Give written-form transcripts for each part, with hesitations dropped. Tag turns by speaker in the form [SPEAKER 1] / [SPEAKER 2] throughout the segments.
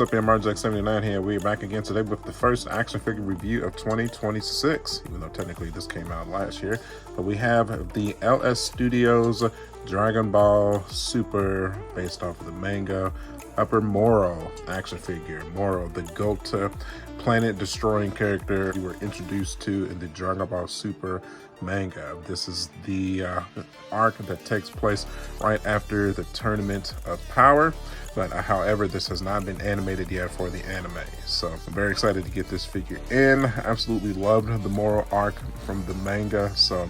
[SPEAKER 1] what's up, MRJack79 here. We're back again today with the first action figure review of 2026, even though technically this came out last year. But we have the LS Studios Dragon Ball Super, based off of the manga, Upper Moro action figure. Moro, the GOAT planet-destroying character we were introduced to in the Dragon Ball Super manga. This is the arc that takes place right after the Tournament of Power, but however, this has not been animated yet for the anime. So I'm very excited to get this figure in. Absolutely loved the Moro arc from the manga, so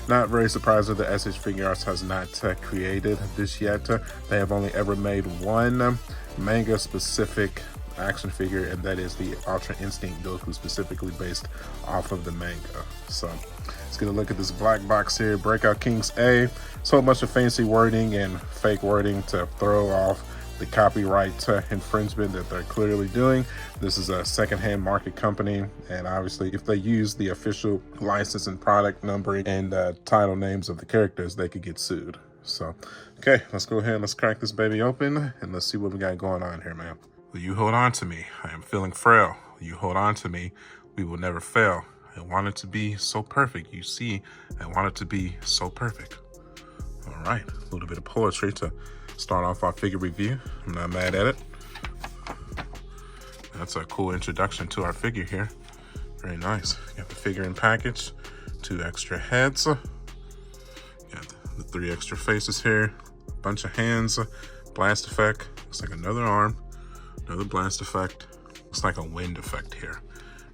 [SPEAKER 1] not very surprised that the SH FIGUARTS has not created this yet. They have only ever made one manga-specific action figure, and that is the Ultra Instinct Goku, specifically based off of the manga. So let's get a look at this black box here. Breakout Kings A. So much of fancy wording and fake wording to throw off the copyright infringement that they're clearly doing. This is a secondhand market company, and obviously if they use the official license and product numbering and title names of the characters, they could get sued. So okay, let's go ahead and let's crack this baby open and let's see what we got going on here, man. Will you hold on to me? I am feeling frail. Will you hold on to me? We will never fail. I want it to be so perfect. You see, I want it to be so perfect. All right, a little bit of poetry to start off our figure review. I'm not mad at it. That's a cool introduction to our figure here. Very nice. Got the figure in package, 2 extra heads. Got the 3 extra faces here, a bunch of hands, blast effect. Looks like another arm, another blast effect. Looks like a wind effect here.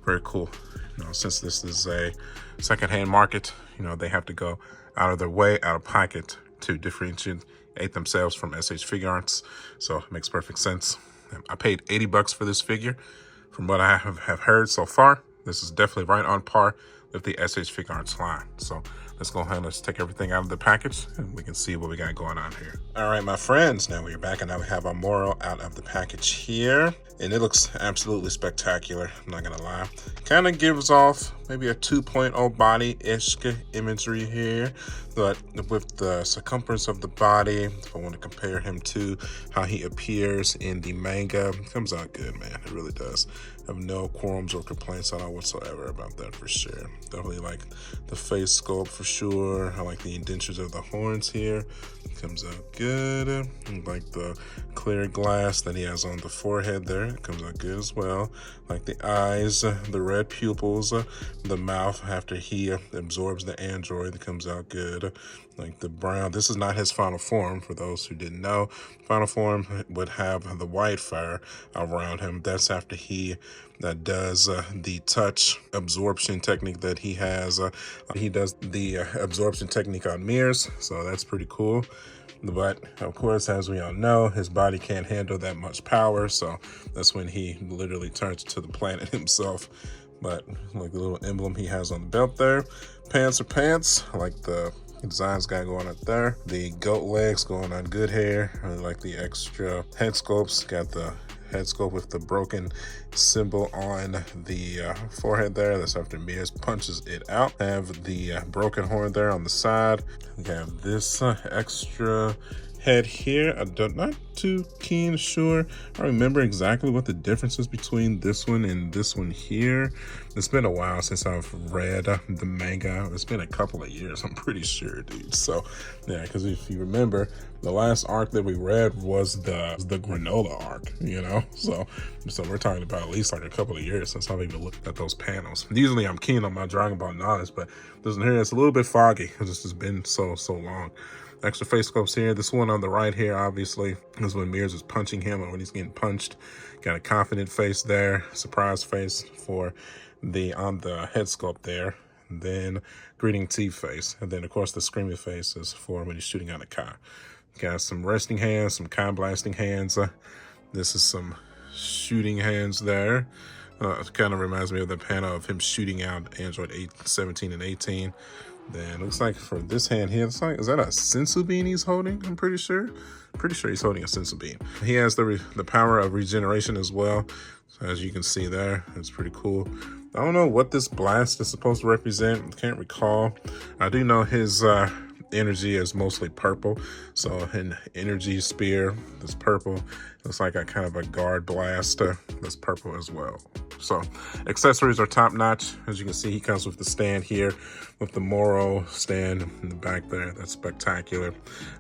[SPEAKER 1] Very cool. You know, since this is a secondhand market, you know, they have to go out of their way, out of pocket to differentiate themselves from SH FIGUARTS. So it makes perfect sense. I paid 80 bucks for this figure. From what I have heard so far, this is definitely right on par with the SH FIGUARTS line. So let's go ahead and let's take everything out of the package and we can see what we got going on here. All right, my friends, now we're back and now we have our Moro out of the package here. And it looks absolutely spectacular, I'm not gonna lie. Kind of gives off maybe a 2.0 body-ish imagery here, but with the circumference of the body, if I want to compare him to how he appears in the manga, it comes out good, man. It really does. I have no qualms or complaints at all whatsoever about that for sure. Definitely like the face sculpt for sure. I like the indentures of the horns here. It comes out good. I like the clear glass that he has on the forehead there. It comes out good as well. Like the eyes, the red pupils, the mouth after he absorbs the android, it comes out good. Like the brown, this is not his final form, for those who didn't know. Final form would have the white fire around him. That's after he does the touch absorption technique that he has. He does the absorption technique on mirrors, so that's pretty cool. But of course, as we all know, his body can't handle that much power, so that's when he literally turns to the planet himself. But like the little emblem he has on the belt there. Pants are pants. I like the designs got going up there. The goat legs going on good hair. I like the extra head sculpts. Got the head sculpt with the broken symbol on the forehead there. That's after Mears punches it out. Have the broken horn there on the side. We have this extra head here. I'm not too keen sure. I remember exactly what the difference is between this one and this one here. It's been a while since I've read the manga. It's been a couple of years, I'm pretty sure, dude. So yeah, because if you remember, the last arc that we read was the granola arc, you know. So we're talking about at least like a couple of years since I've even looked at those panels. Usually I'm keen on my Dragon Ball knowledge, but this one here, it's a little bit foggy because it's just been so long. Extra face sculpts here. This one on the right here, obviously, is when Mears is punching him or when he's getting punched. Got a confident face there, surprise face for on the head sculpt there. And then greeting teeth face. And then of course the screaming face is for when he's shooting out a car. Got some resting hands, some con blasting hands. This is some shooting hands there. It kind of reminds me of the panel of him shooting out Android 17 and 18. Then looks like for this hand here, it's like, is that a sensu bean he's holding? I'm pretty sure he's holding a sensu bean. He has the power of regeneration as well. So as you can see there, it's pretty cool. I don't know what this blast is supposed to represent. I can't recall. I do know his energy is mostly purple. So in energy spear, this purple. Looks like a kind of a guard blaster that's purple as well. So accessories are top notch. As you can see, he comes with the stand here with the Moro stand in the back there. That's spectacular.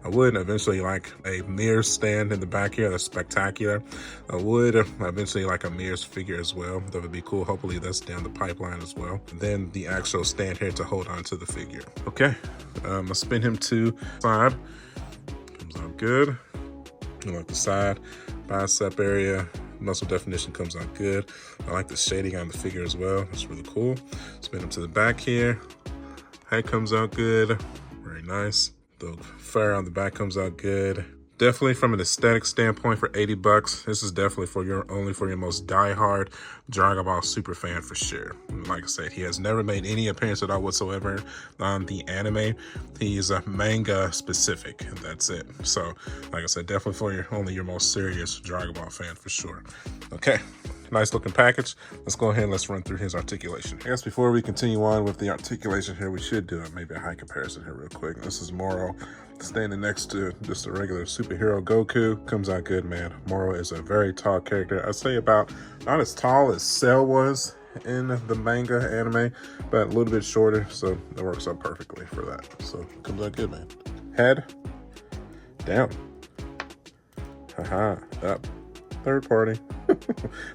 [SPEAKER 1] I would eventually like a mirror stand in the back here. That's spectacular. I would eventually like a mirror's figure as well. That would be cool. Hopefully that's down the pipeline as well. And then the actual stand here to hold on to the figure. Okay, I'll spin him to side. Comes out good. I like the side bicep area. Muscle definition comes out good. I like the shading on the figure as well. That's really cool. Spin him to the back here. Head comes out good. Very nice. The fur on the back comes out good. Definitely from an aesthetic standpoint for 80 bucks, this is definitely for only for your most diehard Dragon Ball super fan for sure. Like I said, he has never made any appearance at all whatsoever on the anime. He's a manga specific, and that's it. So, like I said, definitely for only your most serious Dragon Ball fan for sure. Okay, nice looking package. Let's go ahead and let's run through his articulation. I guess before we continue on with the articulation here, we should do maybe a high comparison here real quick. This is Moro standing next to just a regular superhero Goku. Comes out good, man. Moro is a very tall character. I'd say about not as tall as Cell was in the manga anime, but a little bit shorter, so it works out perfectly for that. So comes out good, man. Head down. Haha, up. Third party.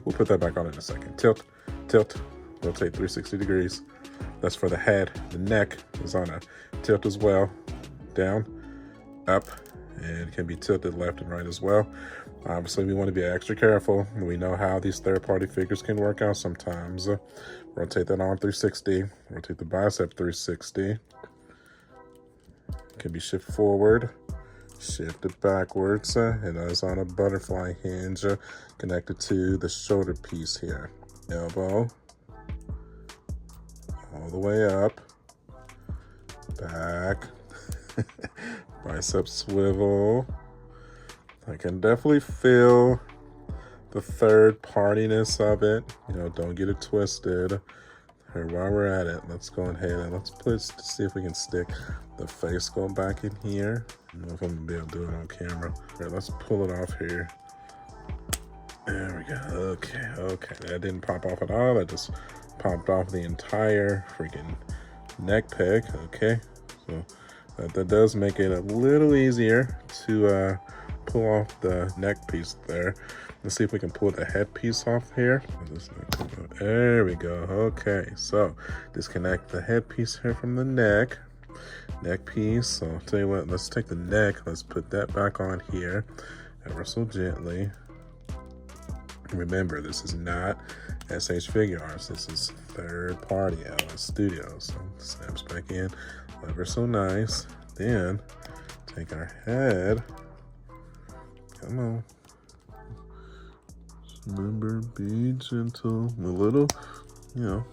[SPEAKER 1] We'll put that back on in a second. Tilt, tilt, rotate 360 degrees. That's for the head. The neck is on a tilt as well. Down, up, and can be tilted left and right as well. Obviously, we want to be extra careful. We know how these third-party figures can work out sometimes. Rotate that arm 360. Rotate the bicep 360. Can be shifted forward, shifted backwards, and it's on a butterfly hinge connected to the shoulder piece here. Elbow, all the way up, back, bicep swivel. I can definitely feel the third partiness of it. You know, don't get it twisted. Here, while we're at it, let's go ahead and let's see if we can stick the face go back in here. I don't know if I'm gonna be able to do it on camera. Here, let's pull it off here. There we go. Okay. That didn't pop off at all. That just popped off the entire freaking neck peg. Okay, so that does make it a little easier to pull off the neck piece there. Let's see if we can pull the head piece off here. There we go. Okay, so disconnect the head piece here from the neck piece. So I'll tell you what, let's take the neck, let's put that back on here ever so gently. Remember, this is not SH FIGUARTS. This is third party LS Studios. So it snaps back in ever so nice. Then take our head. Come on. Remember, be gentle. A little, you know,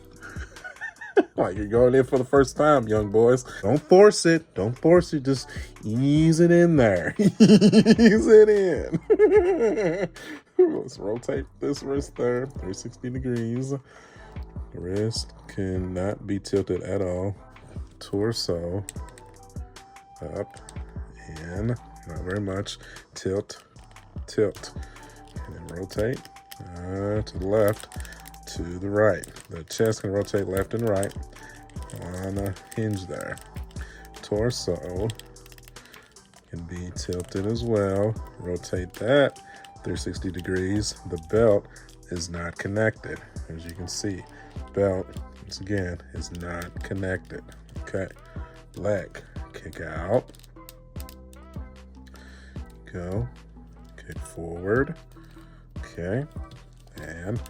[SPEAKER 1] like you're going in for the first time, young boys. Don't force it. Don't force it. Just ease it in there. Ease it in. Let's rotate this wrist there, 360 degrees. The wrist cannot be tilted at all. Torso up and not very much. Tilt, tilt, and then rotate to the left, to the right. The chest can rotate left and right on a hinge there. Torso can be tilted as well. Rotate that 360 degrees. The belt is not connected, as you can see. Belt, once again, is not connected. Okay, leg, kick out, go, kick forward, okay, and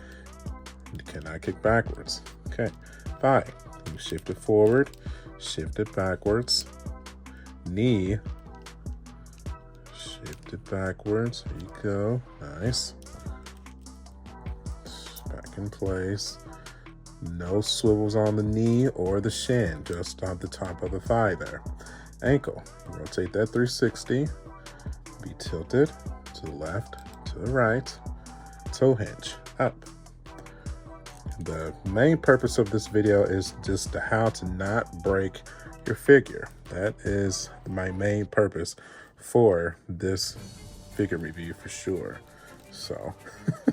[SPEAKER 1] you cannot kick backwards. Okay, thigh, you shift it forward, shift it backwards, knee, shift it backwards, there you go, nice, back in place. No swivels on the knee or the shin, just on the top of the thigh there. Ankle, rotate that 360, be tilted to the left, to the right. Toe hinge, up. the main purpose of this video is just how to not break your figure. That is my main purpose for this figure review for sure. So,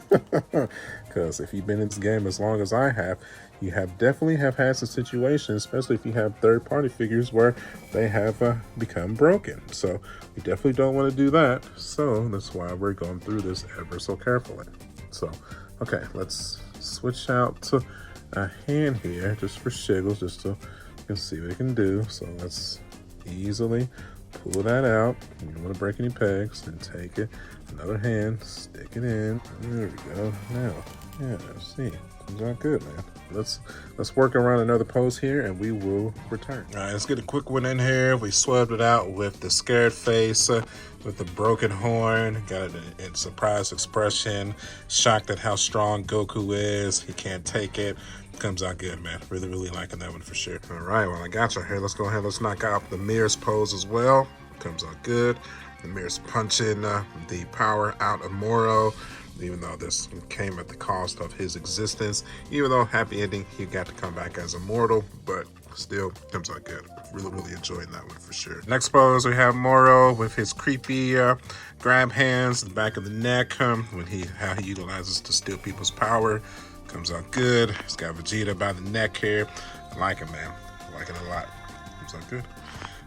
[SPEAKER 1] because if you've been in this game as long as I have, you definitely have had some situations, especially if you have third-party figures, where they have become broken. So we definitely don't want to do that. So that's why we're going through this ever so carefully. So, okay, let's switch out to a hand here just for shiggles, just so you can see what it can do. So let's easily pull that out. You don't want to break any pegs, and take it. Another hand, stick it in. There we go. Now, yeah, see, comes out good, man. Let's work around another pose here, and we will return. All right, let's get a quick one in here. We swabbed it out with the scared face, with the broken horn. Got it in surprised expression. Shocked at how strong Goku is. He can't take it. Comes out good, man. Really, really liking that one for sure. All right, well, I got you here. Let's go ahead. Let's knock out the mirrors pose as well. Comes out good. The mirrors punching the power out of Moro, even though this came at the cost of his existence. Even though happy ending, he got to come back as immortal, but still comes out good. Really, really enjoying that one for sure. Next pose, we have Moro with his creepy grab hands, the back of the neck, how he utilizes to steal people's power. Comes out good. He's got Vegeta by the neck here. I like it, man. I like it a lot. Comes out good.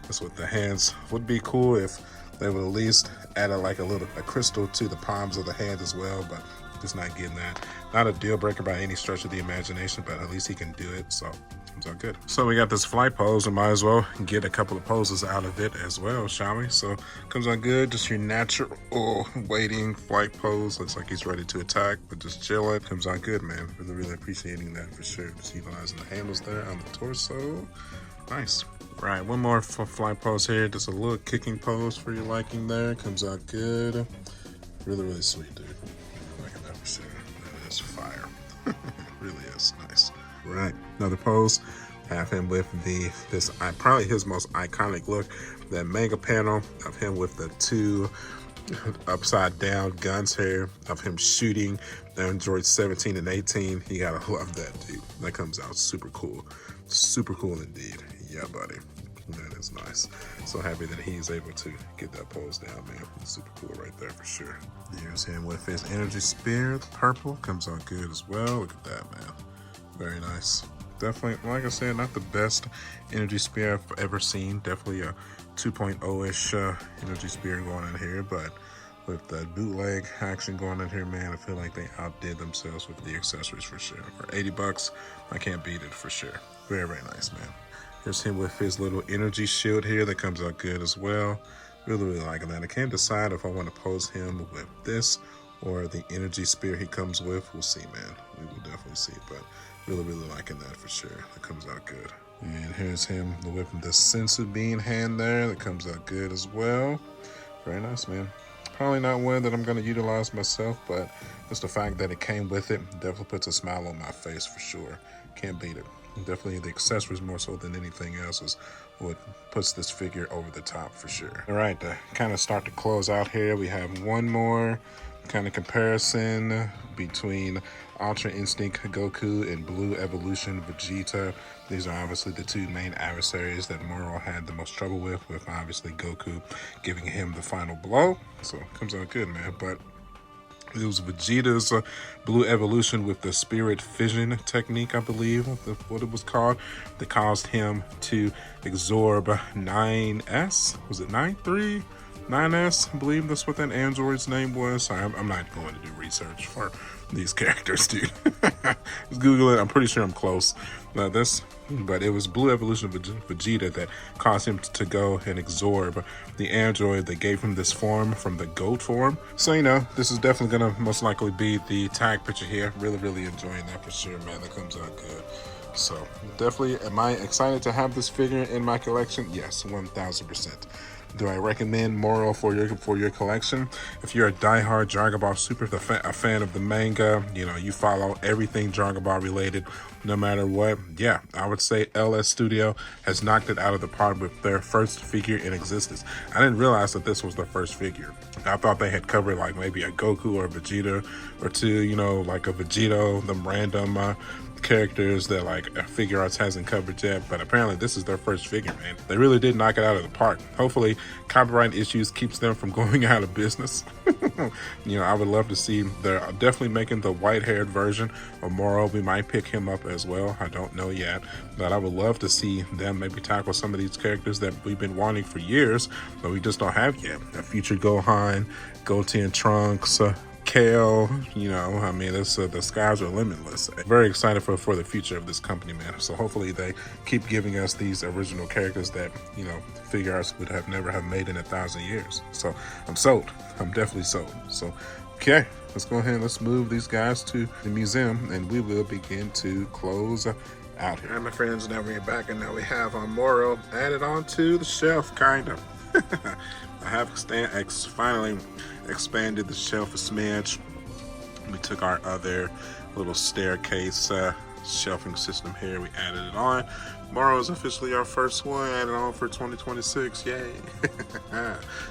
[SPEAKER 1] That's what the hands would be cool if they would at least add a crystal to the palms of the hand as well, but just not getting that. Not a deal breaker by any stretch of the imagination, but at least he can do it, so comes out good. So we got this flight pose, and might as well get a couple of poses out of it as well, shall we? So comes out good, just your natural waiting flight pose. Looks like he's ready to attack, but just chilling. Comes out good, man. Really, really appreciating that for sure. Just utilizing the handles there on the torso. Nice. Right, one more flight pose here. Just a little kicking pose for your liking there. Comes out good. Really, really sweet, dude. Liking that for sure. That is fire. It really is nice. Right, another pose. Have him with this probably his most iconic look. That manga panel of him with the two upside down guns here, of him shooting the Android 17 and 18. You gotta love that, dude. That comes out super cool. Super cool indeed. Yeah, buddy. That is nice. So happy that he's able to get that pose down, man. Super cool right there for sure. Here's him with his energy spear. The purple comes out good as well. Look at that, man. Very nice. Definitely, like I said, not the best energy spear I've ever seen. Definitely a 2.0-ish energy spear going in here, but with the bootleg action going in here, man, I feel like they outdid themselves with the accessories for sure. For 80 bucks, I can't beat it for sure. Very, very nice, man. Here's him with his little energy shield here that comes out good as well. Really, really liking that. I can't decide if I want to pose him with this or the energy spear he comes with. We'll see, man. We will definitely see, but really, really liking that for sure. That comes out good. And here's him with the sensu bean hand there. That comes out good as well. Very nice, man. Probably not one that I'm going to utilize myself, but just the fact that it came with it definitely puts a smile on my face for sure. Can't beat it. Definitely the accessories more so than anything else is what puts this figure over the top for sure. All right, to kind of start to close out here, we have one more kind of comparison between Ultra Instinct Goku and Blue Evolution Vegeta. These are obviously the two main adversaries that Moro had the most trouble with obviously Goku giving him the final blow. So it comes out good, man. But it was Vegeta's Blue Evolution with the Spirit Fission technique, I believe, what it was called, that caused him to absorb 9S. Was it 9-3? 9S, I believe that's what that android's name was. Sorry, I'm not going to do research for these characters, dude. Just Google it. I'm pretty sure I'm close. But it was Blue Evolution Vegeta that caused him to go and absorb the android that gave him this form from the goat form. So, you know, this is definitely going to most likely be the tag picture here. Really, really enjoying that for sure, man. That comes out good. So, definitely, am I excited to have this figure in my collection? Yes, 1000%. Do I recommend Moro for your collection? If you're a diehard Dragon Ball Super a fan of the manga, you know, you follow everything Dragon Ball related, no matter what, yeah, I would say LS Studio has knocked it out of the park with their first figure in existence. I didn't realize that this was their first figure. I thought they had covered like maybe a Goku or a Vegeta or two, you know, like a Vegeta, them random characters that like FIGUARTS hasn't covered yet, but apparently this is their first figure, man. They really did knock it out of the park. Hopefully copyright issues keeps them from going out of business. You know, I would love to see, they're definitely making the white-haired version of Moro. We might pick him up as well, I don't know yet, but I would love to see them maybe tackle some of these characters that we've been wanting for years, but we just don't have yet. A future Gohan, Goten Trunks, Kale, you know, I mean, the skies are limitless. Very excited for the future of this company, man. So hopefully they keep giving us these original characters that, you know, FIGUARTS would have never have made in 1,000 years. So I'm sold. I'm definitely sold. So, okay, let's go ahead and let's move these guys to the museum and we will begin to close out here. All right, my friends, now we're back and now we have Moro added onto the shelf, kind of. I have finally expanded the shelf a smidge. We took our other little staircase shelving system here. We added it on. Moro is officially our first one added on for 2026. Yay!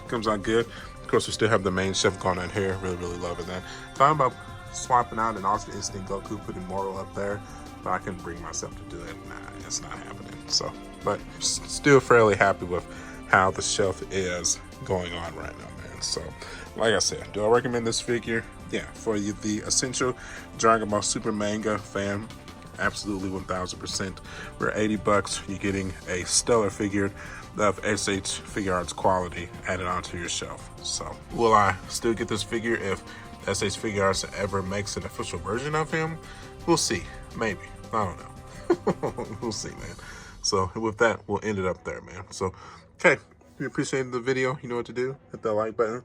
[SPEAKER 1] Comes out good. Of course, we still have the main shelf going on here. Really loving that. Talking about swapping out an Ultra Instinct Goku, putting Moro up there, but I couldn't bring myself to do it. Nah, it's not happening. So, but still fairly happy with how the shelf is going on right now, man. So, like I said, do I recommend this figure? Yeah, for you, the essential Dragon Ball Super manga fan, absolutely 1000%. For $80, you're getting a stellar figure of SH FIGUARTS quality added onto your shelf. So, will I still get this figure if SH FIGUARTS ever makes an official version of him? We'll see. Maybe. I don't know. We'll see, man. So, with that, we'll end it up there, man. So, okay, if you appreciated the video, you know what to do. Hit that like button.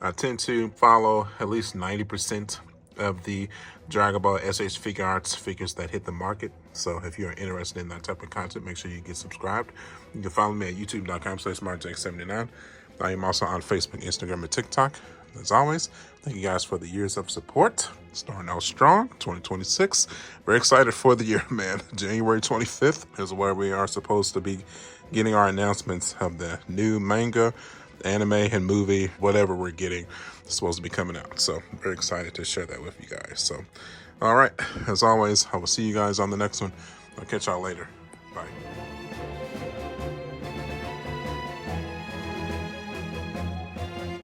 [SPEAKER 1] I tend to follow at least 90% of the Dragon Ball SH FIGUARTS figures that hit the market. So if you're interested in that type of content, make sure you get subscribed. You can follow me at youtube.com/markjake79. I am also on Facebook, Instagram, and TikTok. As always, thank you guys for the years of support. Starting out strong, 2026. Very excited for the year, man. January 25th is where we are supposed to be getting our announcements of the new manga, anime, and movie, whatever we're getting, is supposed to be coming out. So very excited to share that with you guys. So, all right, as always, I will see you guys on the next one. I'll catch y'all later. Bye.